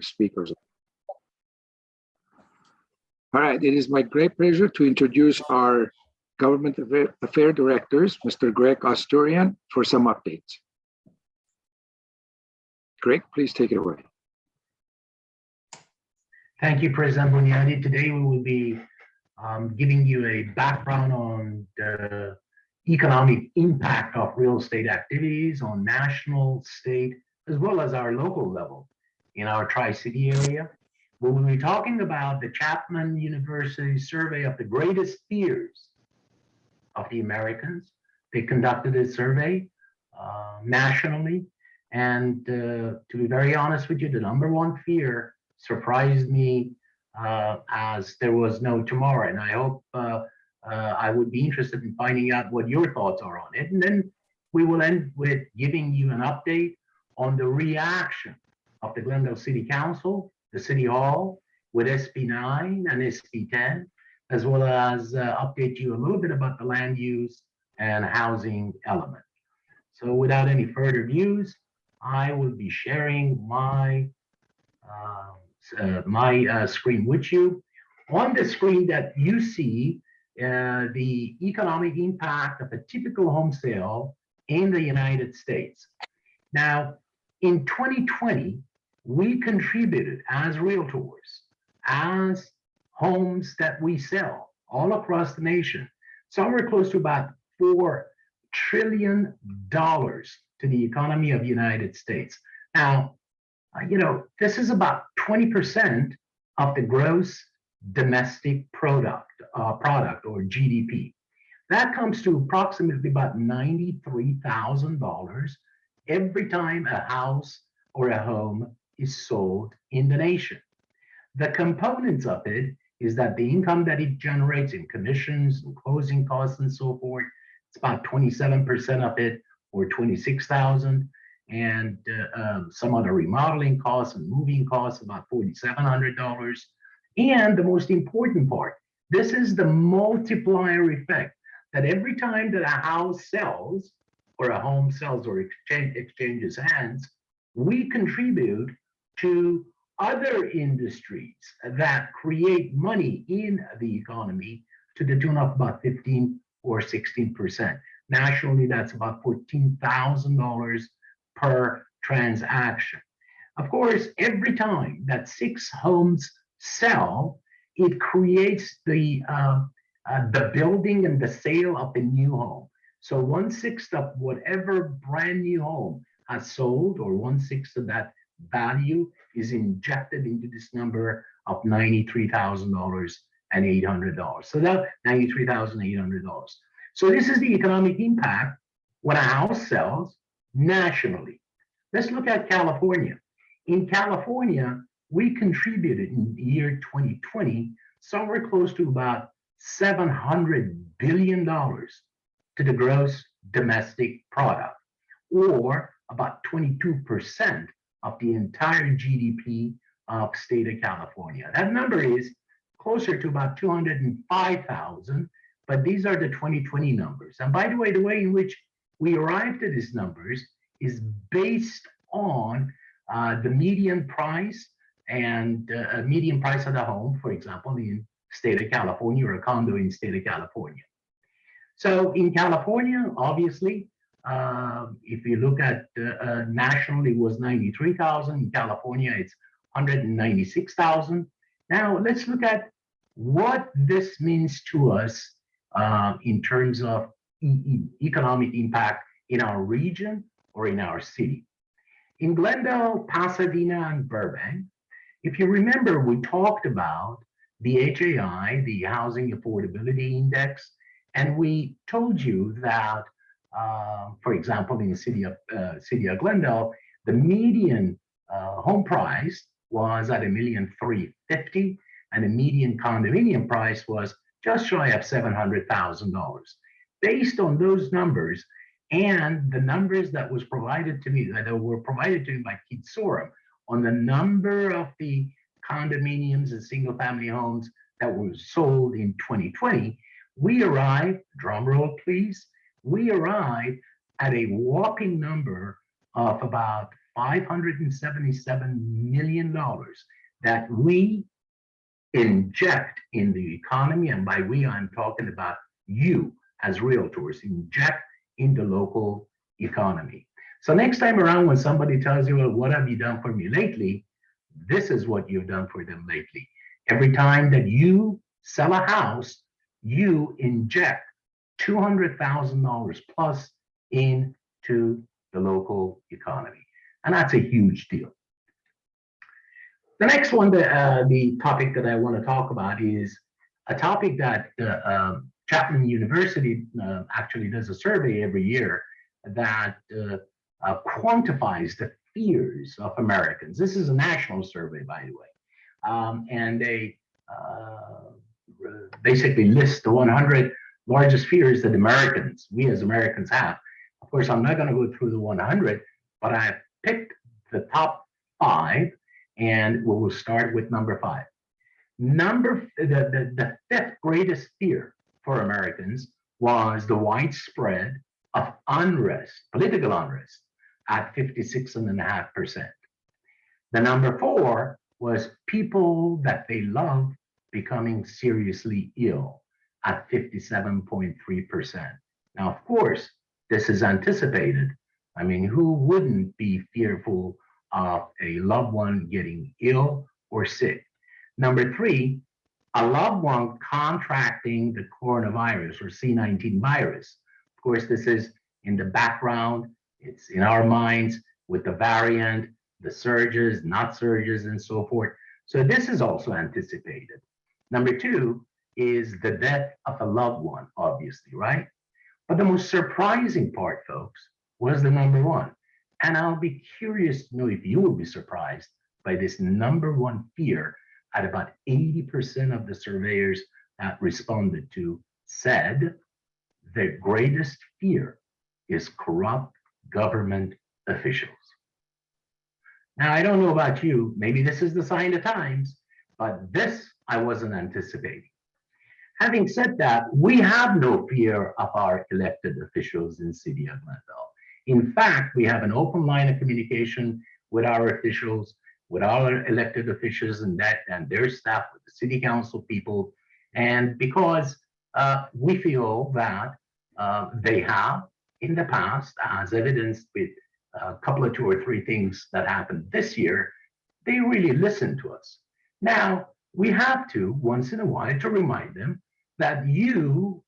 speakers. All right, it is my great pleasure to introduce our Government Affair Directors, Mr. Greg Osturian, for some updates. Greg, please take it away. Thank you, President Bunyadi. Today we will be giving you a background on the economic impact of real estate activities on national, state, as well as our local level in our Tri-City area. We will be talking about the Chapman University survey of the greatest fears of the Americans. They conducted a survey nationally, and to be very honest with you, the number one fear surprised me as there was no tomorrow. And I hope I would be interested in finding out what your thoughts are on it. And then we will end with giving you an update on the reaction of the Glendale City Council, the City Hall, with SB 9 and SB 10, as well as update you a little bit about the land use and housing element. So without any further views, I will be sharing my screen with you. On the screen that you see, the economic impact of a typical home sale in the United States. Now, in 2020, we contributed as realtors, as homes that we sell all across the nation, somewhere close to about $4 trillion to the economy of the United States. Now, this is about 20% of the gross domestic product or GDP. That comes to approximately about $93,000 every time a house or a home is sold in the nation. The components of it is that the income that it generates in commissions and closing costs and so forth, it's about 27% of it, or 26,000, and some other remodeling costs and moving costs, about $4,700. And the most important part, this is the multiplier effect, that every time that a house sells or a home sells or exchanges hands, we contribute to other industries that create money in the economy to the tune of about 15 or 16%. Nationally, that's about $14,000 per transaction. Of course, every time that 6 homes sell, it creates the building and the sale of a new home. So 1/6 of whatever brand new home has sold, or 1/6 of that value, is injected into this number of $93,800. So that $93,800. So this is the economic impact when a house sells nationally. Let's look at California. In California, we contributed in the year 2020 somewhere close to about $700 billion to the gross domestic product, or about 22% of the entire GDP of state of California. That number is closer to about 205,000, but these are the 2020 numbers. And by the way in which we arrived at these numbers is based on the median price and median price of the home, for example, in state of California, or a condo in state of California. So in California, obviously, if you look at nationally, it was 93,000. In California, it's 196,000. Now let's look at what this means to us in terms of economic impact in our region or in our city. In Glendale, Pasadena, and Burbank, if you remember, we talked about the HAI, the Housing Affordability Index, and we told you that, for example, in the city of Glendale, the median home price was at $1,350,000, and the median condominium price was just shy of $700,000. Based on those numbers and the numbers that was provided to me, that were provided to me by Keith Sorum, on the number of the condominiums and single-family homes that were sold in 2020, we arrived, drum roll please, we arrived at a whopping number of about $577 million that we inject in the economy. And by we, I'm talking about you as realtors, inject in the local economy. So next time around, when somebody tells you, well, what have you done for me lately? This is what you've done for them lately. Every time that you sell a house, you inject $200,000 plus into the local economy. And that's a huge deal. The next one, the topic that I want to talk about is a topic that Chapman University actually does a survey every year that quantifies the fears of Americans. This is a national survey, by the way. And they basically list the 100 largest fears that we as Americans have. Of course, I'm not going to go through the 100, but I picked the top 5, and we will start with number 5. The 5th greatest fear for Americans was the widespread of unrest, political unrest, at 56.5%. The number 4 was people that they love becoming seriously ill at 57.3%. Now, of course, this is anticipated. I mean, who wouldn't be fearful of a loved one getting ill or sick? Number 3, a loved one contracting the coronavirus or C-19 virus. Of course, this is in the background. It's in our minds with the variant, the surges, not surges, and so forth. So this is also anticipated. Number 2 is the death of a loved one, obviously, right? But the most surprising part, folks, was the number 1. And I'll be curious to know if you will be surprised by this number 1 fear at about 80% of the surveyors that responded to said their greatest fear is corrupt government officials. Now, I don't know about you, maybe this is the sign of times, but this I wasn't anticipating. Having said that, we have no fear of our elected officials in City of Glendale. In fact, we have an open line of communication with our officials, with our elected officials and their staff, with the city council people. And because we feel that they have in the past, as evidenced with a couple of 2 or 3 things that happened this year, they really listen to us. Now, we have to, once in a while, to remind them that you,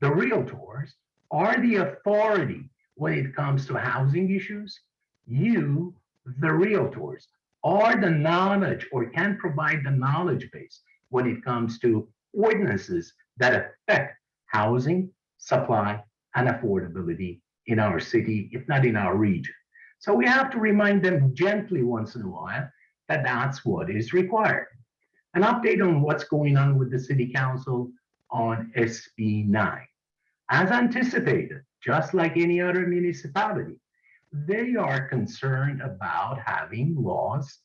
the realtors, are the authority when it comes to housing issues. You, the realtors, are the knowledge or can provide the knowledge base when it comes to ordinances that affect housing, supply, and affordability in our city, if not in our region. So we have to remind them gently once in a while that that's what is required. An update on what's going on with the city council on SB 9. As anticipated, just like any other municipality, they are concerned about having laws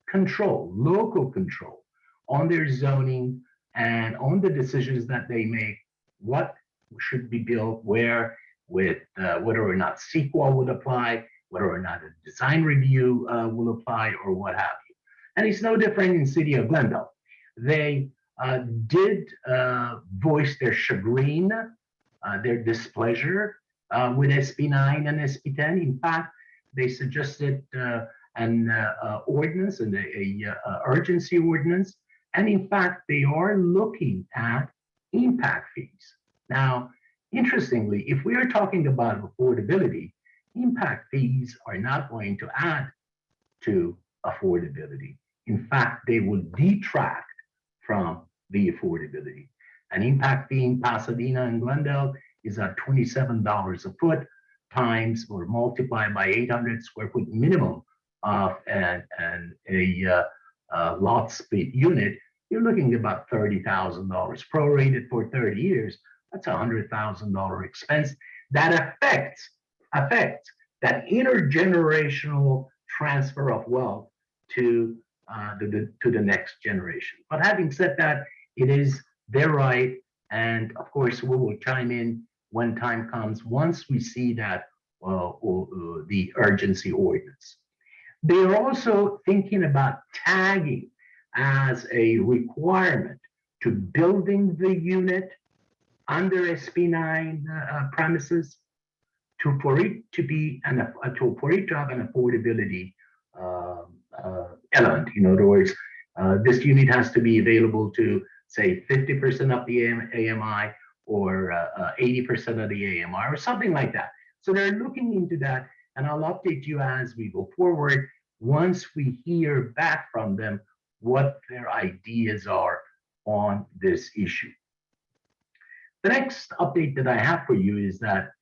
control, local control on their zoning and on the decisions that they make, what should be built where, with whether or not CEQA would apply, whether or not a design review will apply, or what have you. And it's no different in City of Glendale. They did voice their chagrin, their displeasure with SB 9 and SB 10. In fact, they suggested an ordinance and a urgency ordinance. And in fact, they are looking at impact fees. Now, interestingly, if we are talking about affordability, impact fees are not going to add to affordability. In fact, they will detract from the affordability. An impact fee in Pasadena and Glendale is at $27 a foot times or multiplied by 800 square foot minimum of a lot split unit. You're looking at about $30,000 prorated for 30 years. That's a $100,000 expense that affects that intergenerational transfer of wealth to the next generation. But having said that, it is their right, and of course we will chime in when time comes once we see that the urgency ordinance. They're also thinking about tagging as a requirement to building the unit under SB9 premises for it to be for it to have an affordability element. In other words, this unit has to be available to say 50% of the AMI or 80% of the AMI or something like that. So they're looking into that, and I'll update you as we go forward once we hear back from them what their ideas are on this issue. The next update that I have for you is that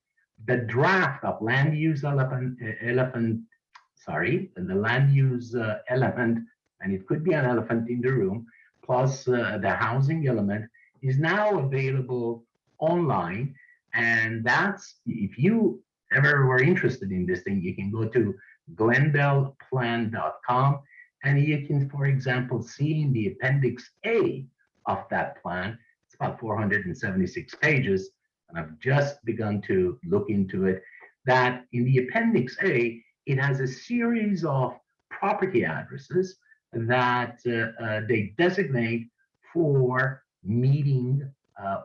the draft of land use element, and it could be an elephant in the room, plus the housing element is now available online. And that's, if you ever were interested in this thing, you can go to glendalplan.com and you can, for example, see in the Appendix A of that plan, it's about 476 pages, and I've just begun to look into it, that in the Appendix A, it has a series of property addresses that they designate for meeting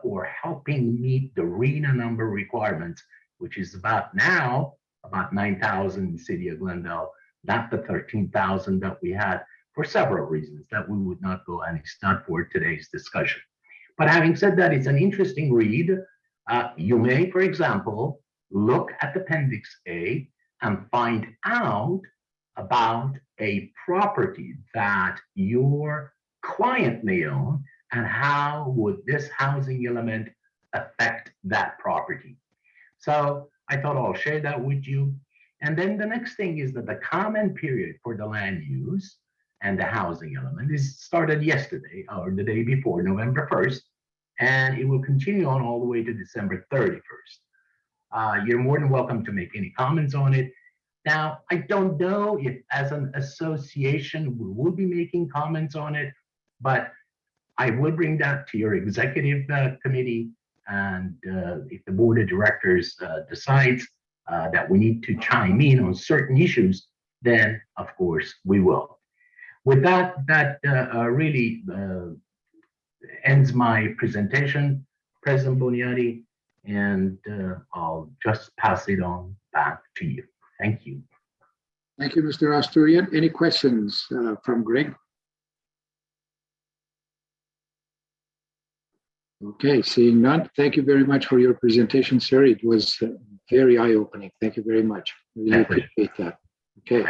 or helping meet the RENA number requirements, which is about 9,000 in the city of Glendale, not the 13,000 that we had for several reasons that we would not go, and it's not for today's discussion. But having said that, it's an interesting read. You may, for example, look at Appendix A and find out about a property that your client may own and how would this housing element affect that property. So I thought I'll share that with you. And then the next thing is that the comment period for the land use and the housing element is started yesterday or the day before, November 1st, and it will continue on all the way to December 31st. You're more than welcome to make any comments on it. Now, I don't know if as an association we will be making comments on it, but I will bring that to your executive committee. And if the board of directors decides that we need to chime in on certain issues, then of course we will. With that, really ends my presentation, President Boniati, and I'll just pass it on back to you. Thank you. Thank you, Mr. Asturian. Any questions from Greg? Okay, seeing none. Thank you very much for your presentation, sir. It was very eye-opening. Thank you very much. Really appreciate that. Okay.